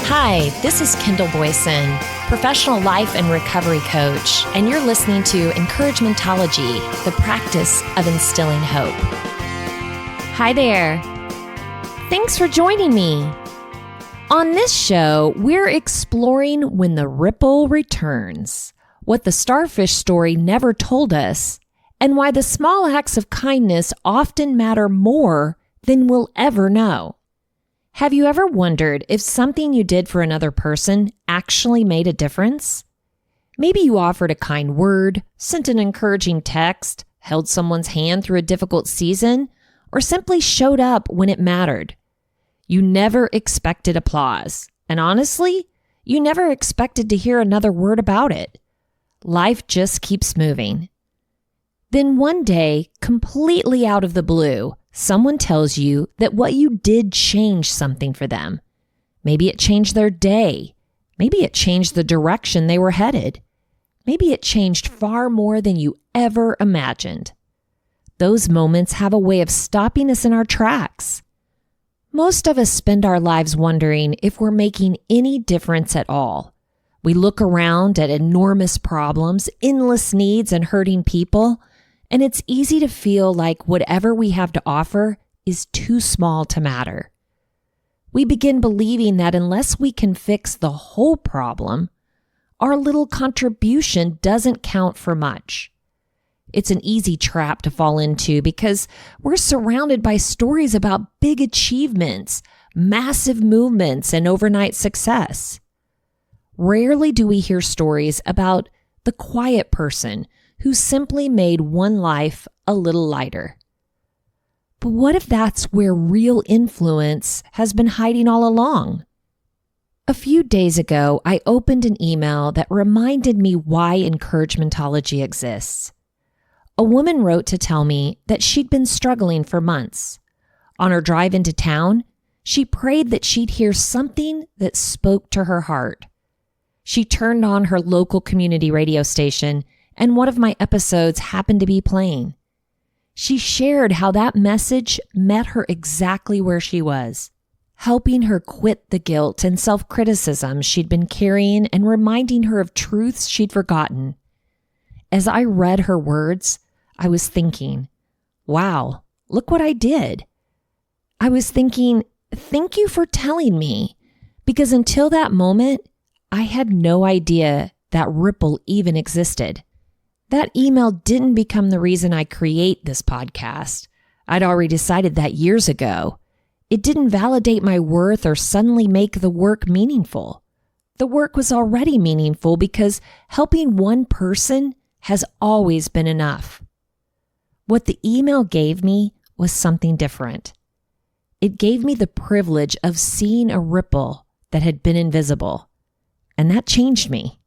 Hi, this is Kendall Boyson, professional life and recovery coach, and you're listening to Encouragementology, the practice of instilling hope. Hi there. Thanks for joining me. On this show, we're exploring when the ripple returns, what the Starfish Story never told us, and why the small acts of kindness often matter more than we'll ever know. Have you ever wondered if something you did for another person actually made a difference? Maybe you offered a kind word, sent an encouraging text, held someone's hand through a difficult season, or simply showed up when it mattered. You never expected applause, and honestly, you never expected to hear another word about it. Life just keeps moving. Then one day, completely out of the blue, someone tells you that what you did changed something for them. Maybe it changed their day. Maybe it changed the direction they were headed. Maybe it changed far more than you ever imagined. Those moments have a way of stopping us in our tracks. Most of us spend our lives wondering if we're making any difference at all. We look around at enormous problems, endless needs, and hurting people, and it's easy to feel like whatever we have to offer is too small to matter. We begin believing that unless we can fix the whole problem, our little contribution doesn't count for much. It's an easy trap to fall into because we're surrounded by stories about big achievements, massive movements, and overnight success. Rarely do we hear stories about the quiet person who simply made one life a little lighter. But what if that's where real influence has been hiding all along? A few days ago, I opened an email that reminded me why Encouragementology exists. A woman wrote to tell me that she'd been struggling for months. On her drive into town, she prayed that she'd hear something that spoke to her heart. She turned on her local community radio station, and one of my episodes happened to be playing. She shared how that message met her exactly where she was, helping her quit the guilt and self-criticism she'd been carrying and reminding her of truths she'd forgotten. As I read her words, I was thinking, wow, look what I did. I was thinking, thank you for telling me, because until that moment, I had no idea that ripple even existed. That email didn't become the reason I create this podcast. I'd already decided that years ago. It didn't validate my worth or suddenly make the work meaningful. The work was already meaningful because helping one person has always been enough. What the email gave me was something different. It gave me the privilege of seeing a ripple that had been invisible. And that changed me.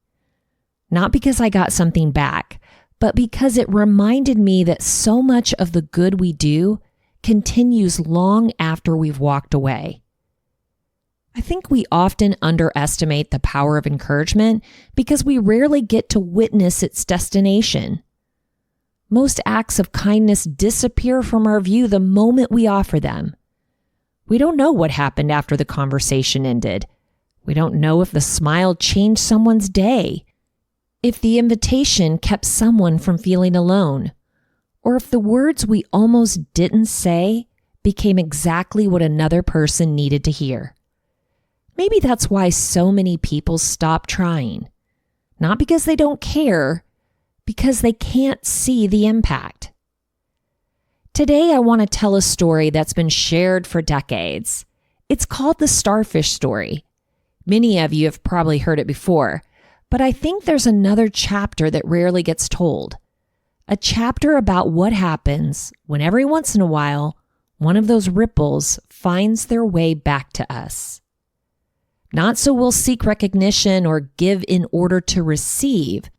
Not because I got something back, but because it reminded me that so much of the good we do continues long after we've walked away. I think we often underestimate the power of encouragement because we rarely get to witness its destination. Most acts of kindness disappear from our view the moment we offer them. We don't know what happened after the conversation ended. We don't know if the smile changed someone's day, if the invitation kept someone from feeling alone, or if the words we almost didn't say became exactly what another person needed to hear. Maybe that's why so many people stop trying. Not because they don't care, because they can't see the impact. Today, I want to tell a story that's been shared for decades. It's called the Starfish Story. Many of you have probably heard it before, but I think there's another chapter that rarely gets told. A chapter about what happens when every once in a while, one of those ripples finds their way back to us. Not so we'll seek recognition or give in order to receive,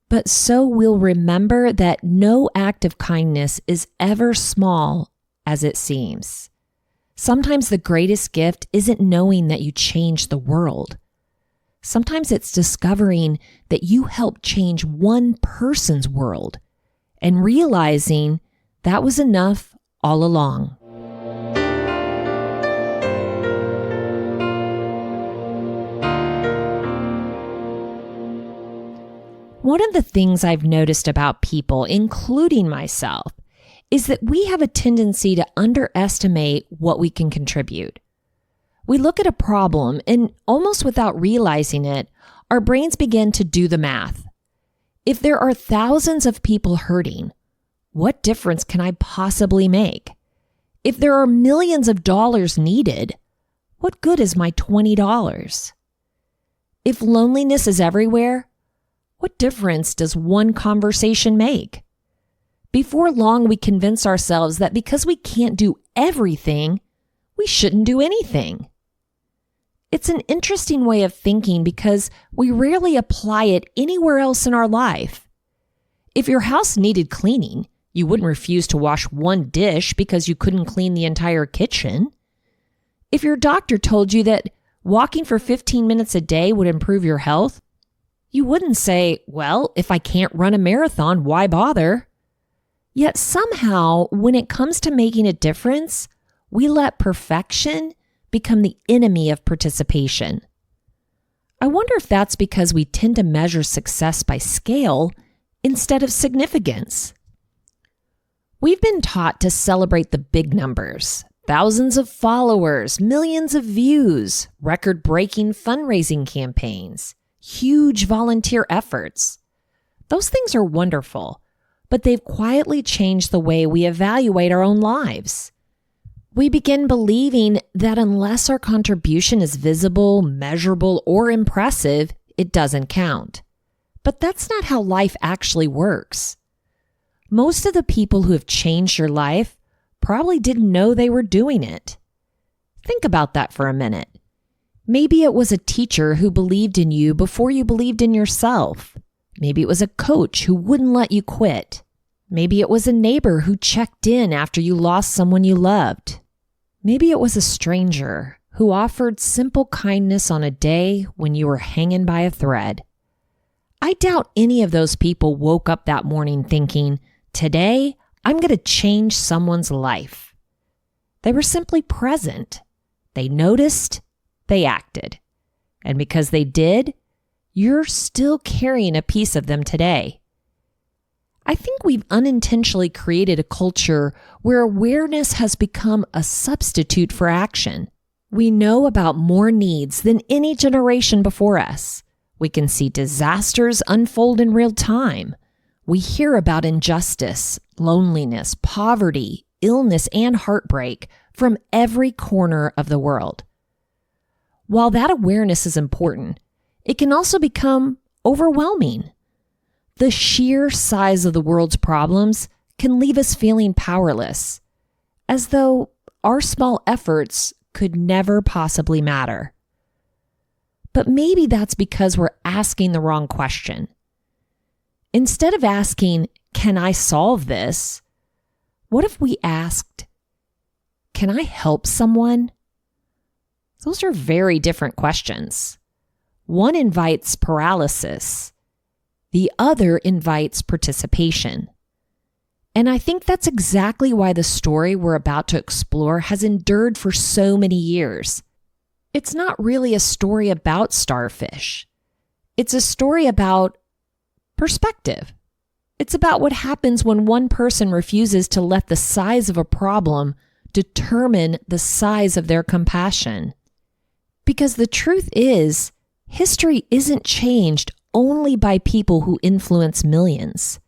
but so we'll remember that no act of kindness is ever small as it seems. Sometimes the greatest gift isn't knowing that you changed the world. Sometimes it's discovering that you helped change one person's world and realizing that was enough all along. one of the things I've noticed about people, including myself, is that we have a tendency to underestimate what we can contribute. We look at a problem and almost without realizing it, our brains begin to do the math. If there are thousands of people hurting, what difference can I possibly make? If there are millions of dollars needed, what good is my $20? If loneliness is everywhere, what difference does one conversation make? Before long, we convince ourselves that because we can't do everything, we shouldn't do anything. It's an interesting way of thinking because we rarely apply it anywhere else in our life. If your house needed cleaning, you wouldn't refuse to wash one dish because you couldn't clean the entire kitchen. If your doctor told you that walking for 15 minutes a day would improve your health, you wouldn't say, well, if I can't run a marathon, why bother? Yet somehow, when it comes to making a difference, we let perfection become the enemy of participation. I wonder if that's because we tend to measure success by scale instead of significance. We've been taught to celebrate the big numbers, thousands of followers, millions of views, record-breaking fundraising campaigns, huge volunteer efforts. Those things are wonderful, but they've quietly changed the way we evaluate our own lives. We begin believing that unless our contribution is visible, measurable, or impressive, it doesn't count. But that's not how life actually works. Most of the people who have changed your life probably didn't know they were doing it. Think about that for a minute. Maybe it was a teacher who believed in you before you believed in yourself. Maybe it was a coach who wouldn't let you quit. Maybe it was a neighbor who checked in after you lost someone you loved. Maybe it was a stranger who offered simple kindness on a day when you were hanging by a thread. I doubt any of those people woke up that morning thinking, today I'm going to change someone's life. They were simply present. They noticed, they acted. And because they did, you're still carrying a piece of them today. I think we've unintentionally created a culture where awareness has become a substitute for action. We know about more needs than any generation before us. We can see disasters unfold in real time. We hear about injustice, loneliness, poverty, illness, and heartbreak from every corner of the world. While that awareness is important, it can also become overwhelming. The sheer size of the world's problems can leave us feeling powerless, as though our small efforts could never possibly matter. But maybe that's because we're asking the wrong question. Instead of asking, can I solve this? What if we asked, can I help someone? Those are very different questions. One invites paralysis. The other invites participation. And I think that's exactly why the story we're about to explore has endured for so many years. It's not really a story about starfish. It's a story about perspective. It's about what happens when one person refuses to let the size of a problem determine the size of their compassion. Because the truth is, history isn't changed only by people who influence millions.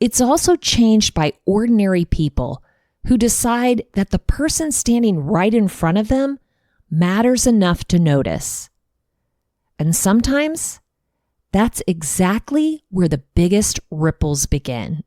It's also changed by ordinary people who decide that the person standing right in front of them matters enough to notice. And sometimes, that's exactly where the biggest ripples begin.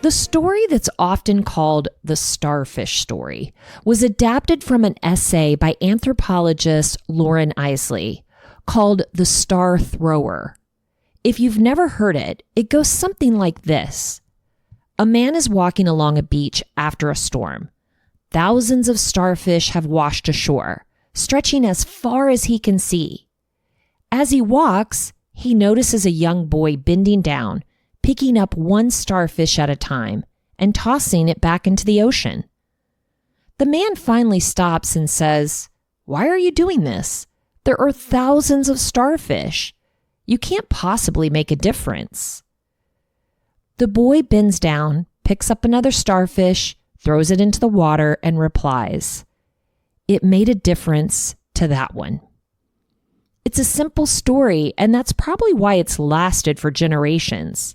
The story that's often called the Starfish Story was adapted from an essay by anthropologist Lauren Isley called The Star Thrower. If you've never heard it, it goes something like this. A man is walking along a beach after a storm. Thousands of starfish have washed ashore, stretching as far as he can see. As he walks, he notices a young boy bending down, picking up one starfish at a time and tossing it back into the ocean. The man finally stops and says, "Why are you doing this? There are thousands of starfish. You can't possibly make a difference." The boy bends down, picks up another starfish, throws it into the water, and replies, "It made a difference to that one." It's a simple story, and that's probably why it's lasted for generations.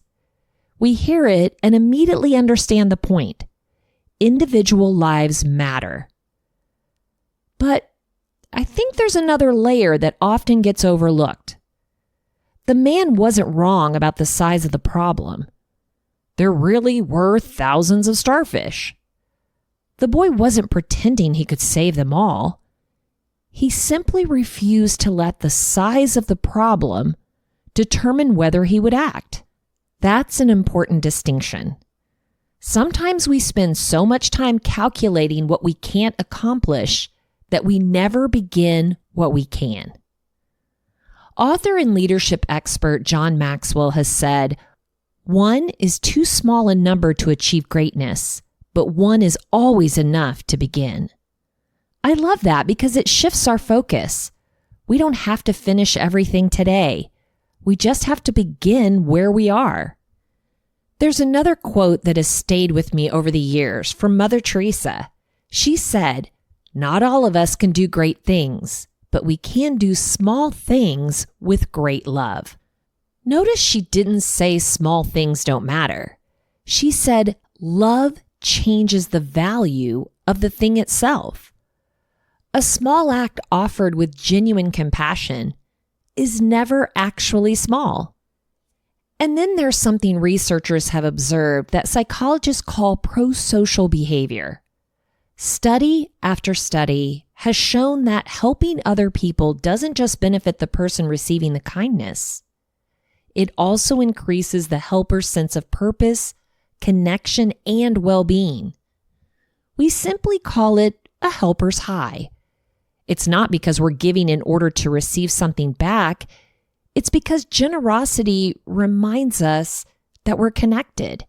We hear it and immediately understand the point. Individual lives matter. But I think there's another layer that often gets overlooked. The man wasn't wrong about the size of the problem. There really were thousands of starfish. The boy wasn't pretending he could save them all. He simply refused to let the size of the problem determine whether he would act. That's an important distinction. Sometimes we spend so much time calculating what we can't accomplish that we never begin what we can. Author and leadership expert John Maxwell has said, "One is too small a number to achieve greatness, but one is always enough to begin." I love that because it shifts our focus. We don't have to finish everything today. We just have to begin where we are. There's another quote that has stayed with me over the years from Mother Teresa. She said, "Not all of us can do great things, but we can do small things with great love." Notice she didn't say small things don't matter. She said love changes the value of the thing itself. A small act offered with genuine compassion is never actually small. And then there's something researchers have observed that psychologists call prosocial behavior. Study after study has shown that helping other people doesn't just benefit the person receiving the kindness. It also increases the helper's sense of purpose, connection, and well-being. We simply call it a helper's high. It's not because we're giving in order to receive something back. It's because generosity reminds us that we're connected.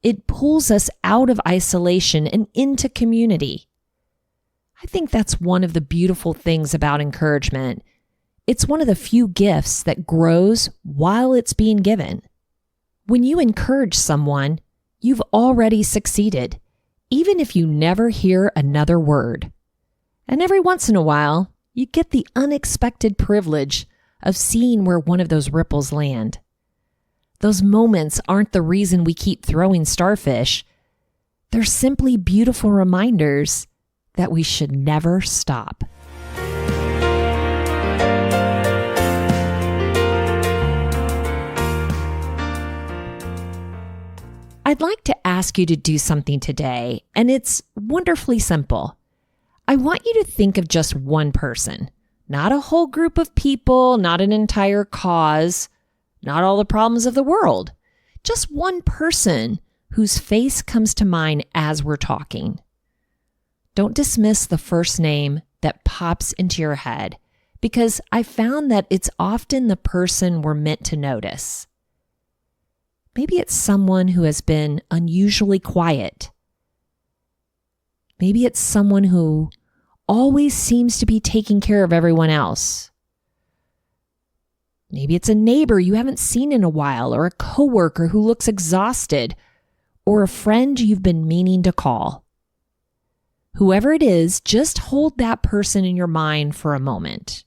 It pulls us out of isolation and into community. I think that's one of the beautiful things about encouragement. It's one of the few gifts that grows while it's being given. When you encourage someone, you've already succeeded, even if you never hear another word. And every once in a while, you get the unexpected privilege of seeing where one of those ripples land. Those moments aren't the reason we keep throwing starfish. They're simply beautiful reminders that we should never stop. I'd like to ask you to do something today, and it's wonderfully simple. I want you to think of just one person, not a whole group of people, not an entire cause, not all the problems of the world, just one person whose face comes to mind as we're talking. Don't dismiss the first name that pops into your head, because I found that it's often the person we're meant to notice. Maybe it's someone who has been unusually quiet. Maybe it's someone who always seems to be taking care of everyone else. Maybe it's a neighbor you haven't seen in a while, or a coworker who looks exhausted, or a friend you've been meaning to call. Whoever it is, just hold that person in your mind for a moment.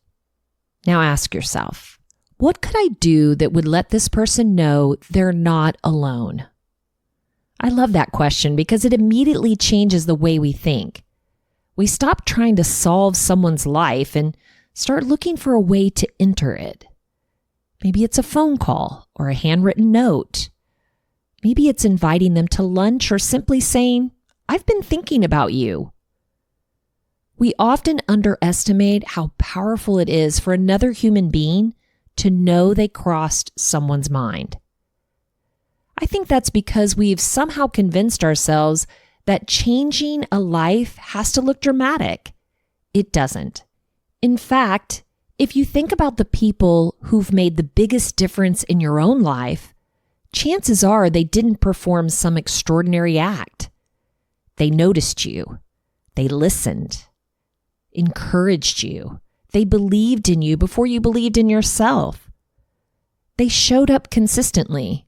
Now ask yourself, what could I do that would let this person know they're not alone? I love that question because it immediately changes the way we think. We stop trying to solve someone's life and start looking for a way to enter it. Maybe it's a phone call or a handwritten note. Maybe it's inviting them to lunch or simply saying, "I've been thinking about you." We often underestimate how powerful it is for another human being to know they crossed someone's mind. I think that's because we've somehow convinced ourselves that changing a life has to look dramatic. It doesn't. In fact, if you think about the people who've made the biggest difference in your own life, chances are they didn't perform some extraordinary act. They noticed you. They listened, encouraged you. They believed in you before you believed in yourself. They showed up consistently.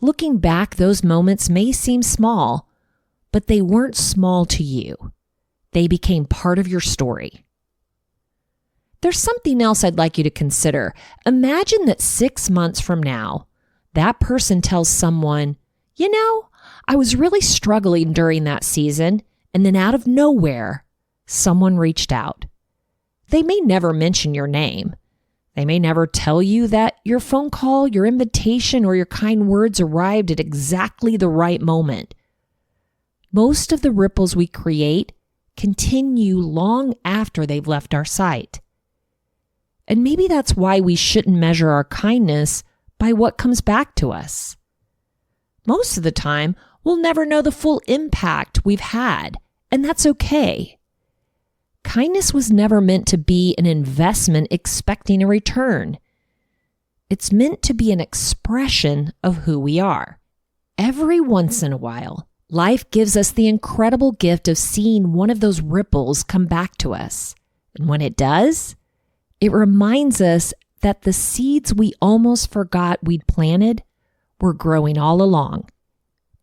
Looking back, those moments may seem small, but they weren't small to you. They became part of your story. There's something else I'd like you to consider. Imagine that 6 months from now, that person tells someone, I was really struggling during that season, and then out of nowhere, someone reached out. They may never mention your name. They may never tell you that your phone call, your invitation, or your kind words arrived at exactly the right moment. Most of the ripples we create continue long after they've left our sight. And maybe that's why we shouldn't measure our kindness by what comes back to us. Most of the time, we'll never know the full impact we've had, and that's okay. Kindness was never meant to be an investment expecting a return. It's meant to be an expression of who we are. Every once in a while, life gives us the incredible gift of seeing one of those ripples come back to us. And when it does, it reminds us that the seeds we almost forgot we'd planted were growing all along.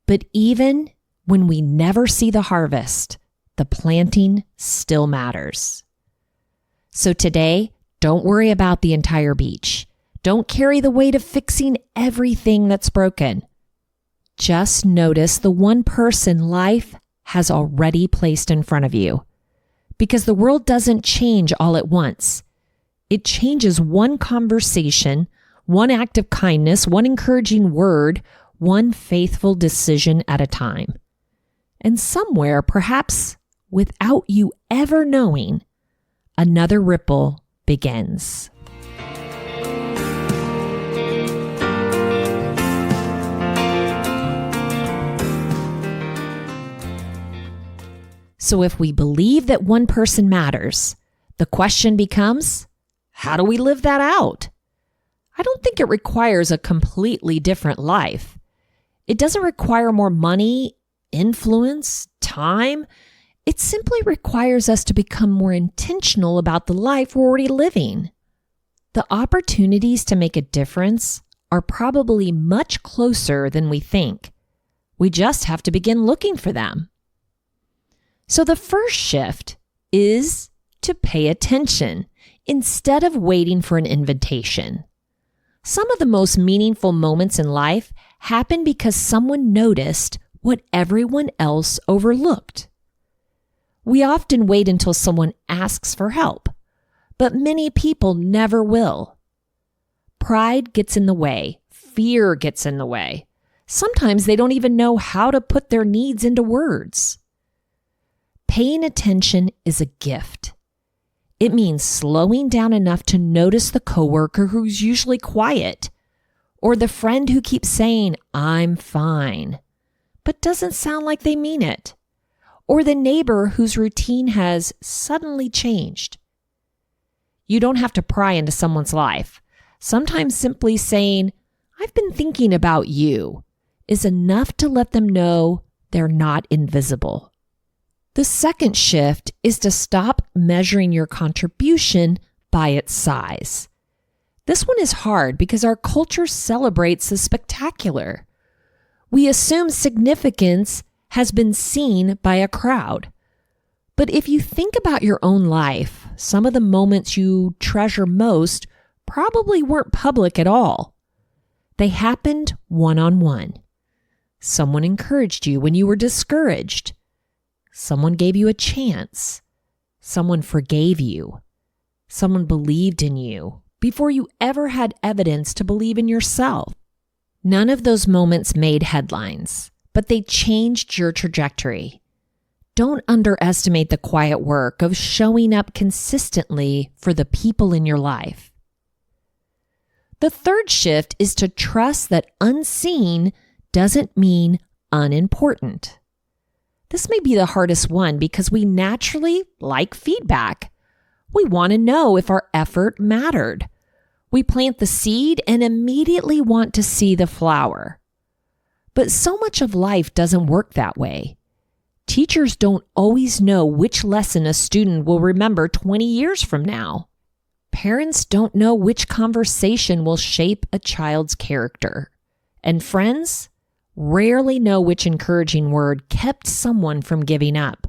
But even when we never see the harvest, the planting still matters. So today, don't worry about the entire beach. Don't carry the weight of fixing everything that's broken. Just notice the one person life has already placed in front of you. Because the world doesn't change all at once. It changes one conversation, one act of kindness, one encouraging word, one faithful decision at a time. And somewhere, perhaps without you ever knowing, another ripple begins. So if we believe that one person matters, the question becomes, how do we live that out? I don't think it requires a completely different life. It doesn't require more money, influence, time. It simply requires us to become more intentional about the life we're already living. The opportunities to make a difference are probably much closer than we think. We just have to begin looking for them. So the first shift is to pay attention instead of waiting for an invitation. Some of the most meaningful moments in life happen because someone noticed what everyone else overlooked. We often wait until someone asks for help, but many people never will. Pride gets in the way. Fear gets in the way. Sometimes they don't even know how to put their needs into words. Paying attention is a gift. It means slowing down enough to notice the coworker who's usually quiet, or the friend who keeps saying, "I'm fine," but doesn't sound like they mean it, or the neighbor whose routine has suddenly changed. You don't have to pry into someone's life. Sometimes simply saying, "I've been thinking about you," is enough to let them know they're not invisible. The second shift is to stop measuring your contribution by its size. This one is hard because our culture celebrates the spectacular. We assume significance has been seen by a crowd. But if you think about your own life, some of the moments you treasure most probably weren't public at all. They happened one-on-one. Someone encouraged you when you were discouraged. Someone gave you a chance. Someone forgave you. Someone believed in you before you ever had evidence to believe in yourself. None of those moments made headlines, but they changed your trajectory. Don't underestimate the quiet work of showing up consistently for the people in your life. The third shift is to trust that unseen doesn't mean unimportant. This may be the hardest one because we naturally like feedback. We want to know if our effort mattered. We plant the seed and immediately want to see the flower. But so much of life doesn't work that way. Teachers don't always know which lesson a student will remember 20 years from now. Parents don't know which conversation will shape a child's character. And friends rarely know which encouraging word kept someone from giving up.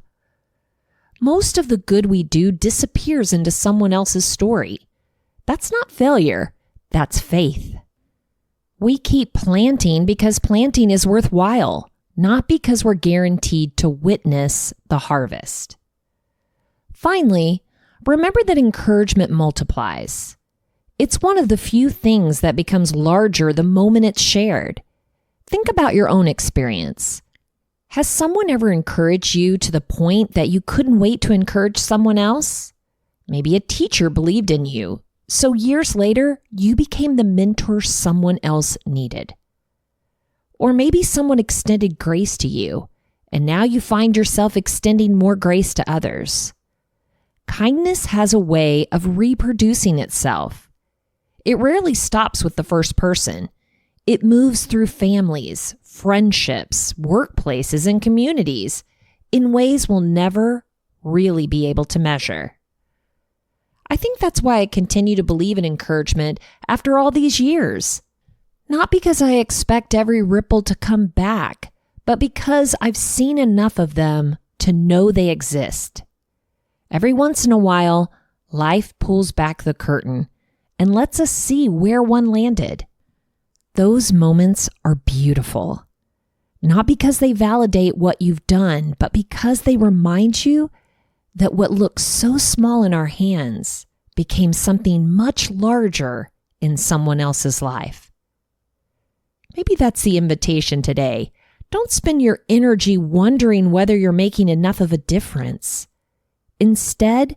Most of the good we do disappears into someone else's story. That's not failure, that's faith. We keep planting because planting is worthwhile, not because we're guaranteed to witness the harvest. Finally, remember that encouragement multiplies. It's one of the few things that becomes larger the moment it's shared. Think about your own experience. Has someone ever encouraged you to the point that you couldn't wait to encourage someone else? Maybe a teacher believed in you, so years later, you became the mentor someone else needed. Or maybe someone extended grace to you, and now you find yourself extending more grace to others. Kindness has a way of reproducing itself. It rarely stops with the first person. It moves through families, friendships, workplaces, and communities in ways we'll never really be able to measure. I think that's why I continue to believe in encouragement after all these years. Not because I expect every ripple to come back, but because I've seen enough of them to know they exist. Every once in a while, life pulls back the curtain and lets us see where one landed. Those moments are beautiful. Not because they validate what you've done, but because they remind you that what looks so small in our hands became something much larger in someone else's life. Maybe that's the invitation today. Don't spend your energy wondering whether you're making enough of a difference. Instead,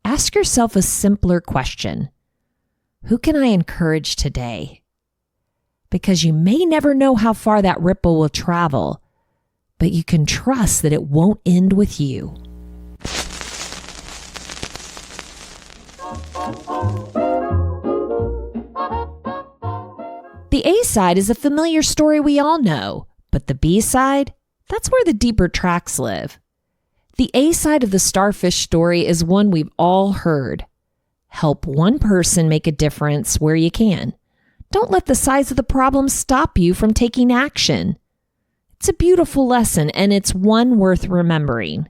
ask yourself a simpler question. Who can I encourage today? Because you may never know how far that ripple will travel, but you can trust that it won't end with you. The A side is a familiar story we all know, but the B side, that's where the deeper tracks live. The A side of the Starfish Story is one we've all heard. Help one person make a difference where you can. Don't let the size of the problem stop you from taking action. It's a beautiful lesson, and it's one worth remembering.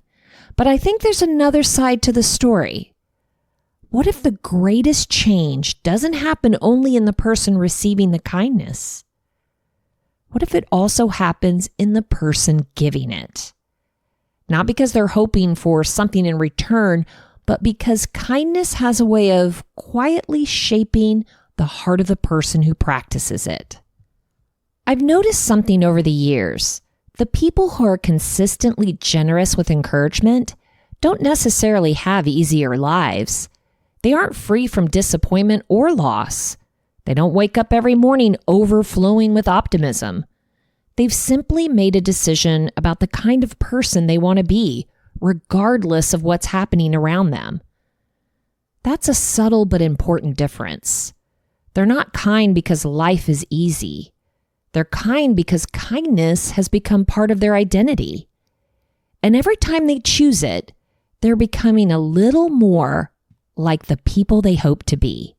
But I think there's another side to the story. What if the greatest change doesn't happen only in the person receiving the kindness? What if it also happens in the person giving it? Not because they're hoping for something in return, but because kindness has a way of quietly shaping the heart of the person who practices it. I've noticed something over the years. The people who are consistently generous with encouragement don't necessarily have easier lives. They aren't free from disappointment or loss. They don't wake up every morning overflowing with optimism. They've simply made a decision about the kind of person they want to be, regardless of what's happening around them. That's a subtle but important difference. They're not kind because life is easy. They're kind because kindness has become part of their identity. And every time they choose it, they're becoming a little more like the people they hope to be.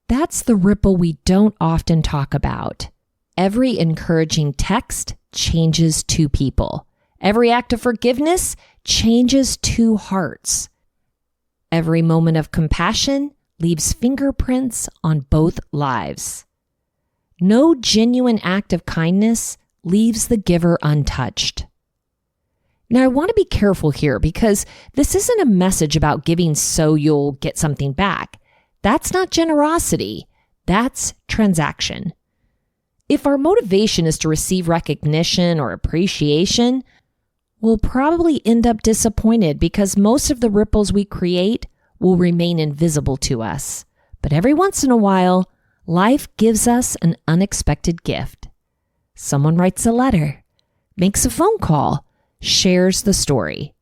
That's the ripple we don't often talk about. Every encouraging text changes two people. Every act of forgiveness changes two hearts. Every moment of compassion leaves fingerprints on both lives. No genuine act of kindness leaves the giver untouched. Now, I want to be careful here because this isn't a message about giving so you'll get something back. That's not generosity. That's transaction. If our motivation is to receive recognition or appreciation, we'll probably end up disappointed because most of the ripples we create will remain invisible to us. But every once in a while, life gives us an unexpected gift. Someone writes a letter, makes a phone call, shares the story.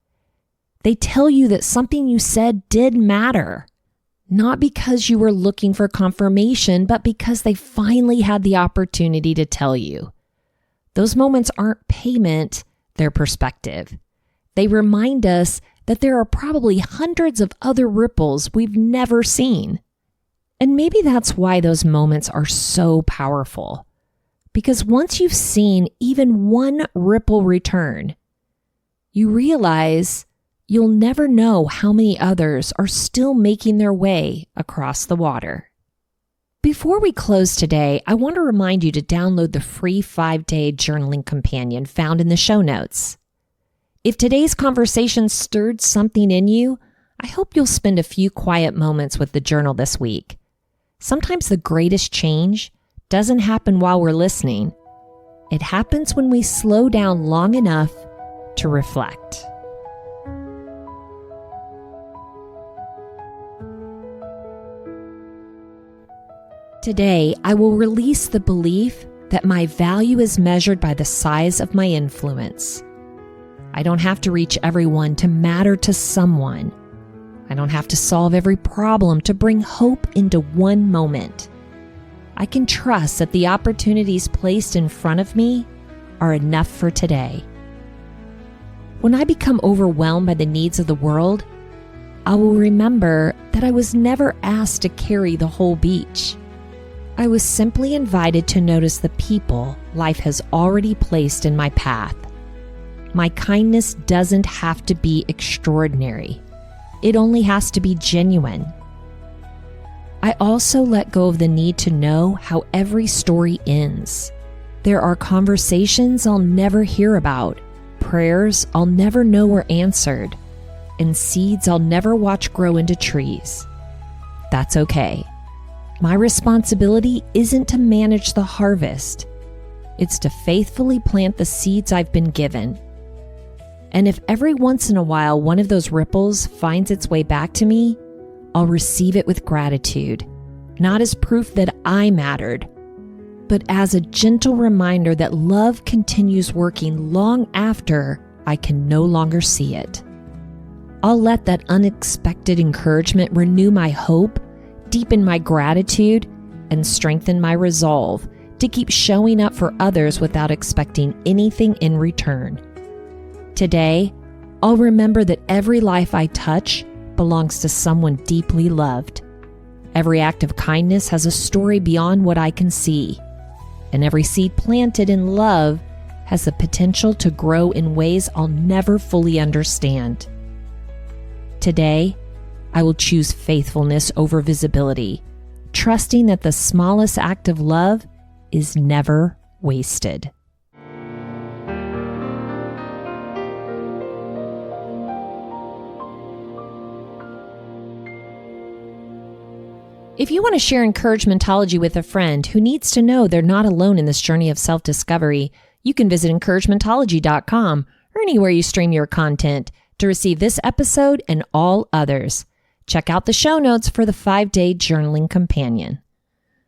They tell you that something you said did matter. not because you were looking for confirmation, but because they finally had the opportunity to tell you. Those moments aren't payment, they're perspective. They remind us that there are probably hundreds of other ripples we've never seen. And maybe that's why those moments are so powerful. Because once you've seen even one ripple return, you realize you'll never know how many others are still making their way across the water. Before we close today, I want to remind you to download the free 5-day journaling companion found in the show notes. If today's conversation stirred something in you, I hope you'll spend a few quiet moments with the journal this week. Sometimes the greatest change doesn't happen while we're listening. It happens when we slow down long enough to reflect. Today, I will release the belief that my value is measured by the size of my influence. I don't have to reach everyone to matter to someone. I don't have to solve every problem to bring hope into one moment. I can trust that the opportunities placed in front of me are enough for today. When I become overwhelmed by the needs of the world, I will remember that I was never asked to carry the whole beach. I was simply invited to notice the people life has already placed in my path. My kindness doesn't have to be extraordinary. It only has to be genuine. I also let go of the need to know how every story ends. There are conversations I'll never hear about, prayers I'll never know were answered, and seeds I'll never watch grow into trees. That's okay. My responsibility isn't to manage the harvest. It's to faithfully plant the seeds I've been given. And if every once in a while one of those ripples finds its way back to me, I'll receive it with gratitude, not as proof that I mattered, but as a gentle reminder that love continues working long after I can no longer see it. I'll let that unexpected encouragement renew my hope, deepen my gratitude, and strengthen my resolve to keep showing up for others without expecting anything in return. Today, I'll remember that every life I touch belongs to someone deeply loved. Every act of kindness has a story beyond what I can see, and every seed planted in love has the potential to grow in ways I'll never fully understand. Today, I will choose faithfulness over visibility, trusting that the smallest act of love is never wasted. If you want to share Encouragementology with a friend who needs to know they're not alone in this journey of self-discovery, you can visit Encouragementology.com or anywhere you stream your content to receive this episode and all others. Check out the show notes for the 5-day journaling companion.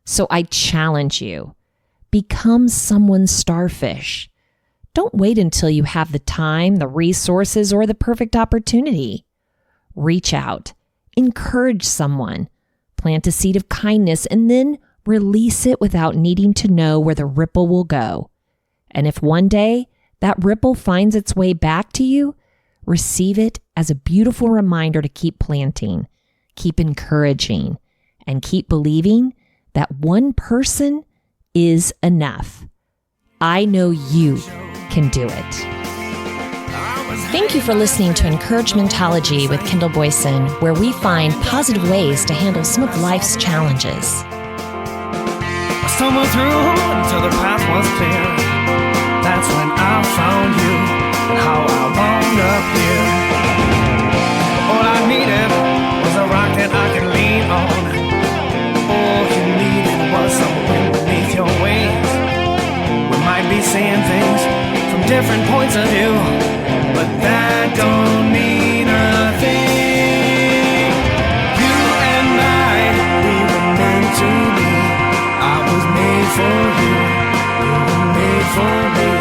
So I challenge you, become someone's starfish. Don't wait until you have the time, the resources, or the perfect opportunity. Reach out, encourage someone, plant a seed of kindness, and then release it without needing to know where the ripple will go. And if one day that ripple finds its way back to you, receive it as a beautiful reminder to keep planting, keep encouraging, and keep believing that one person is enough. I know you can do it. Thank you for listening to Encouragementology with Kendall Boyson, where we find positive ways to handle some of life's challenges. I stumbled through until the path was clear. That's when I found you and how I wound up here. All I needed was a rock that I could lean on. All you needed was some wind beneath your wings. We might be seeing things from different points of view, but that don't mean a thing. You and I, we were meant to be. I was made for you, you were made for me.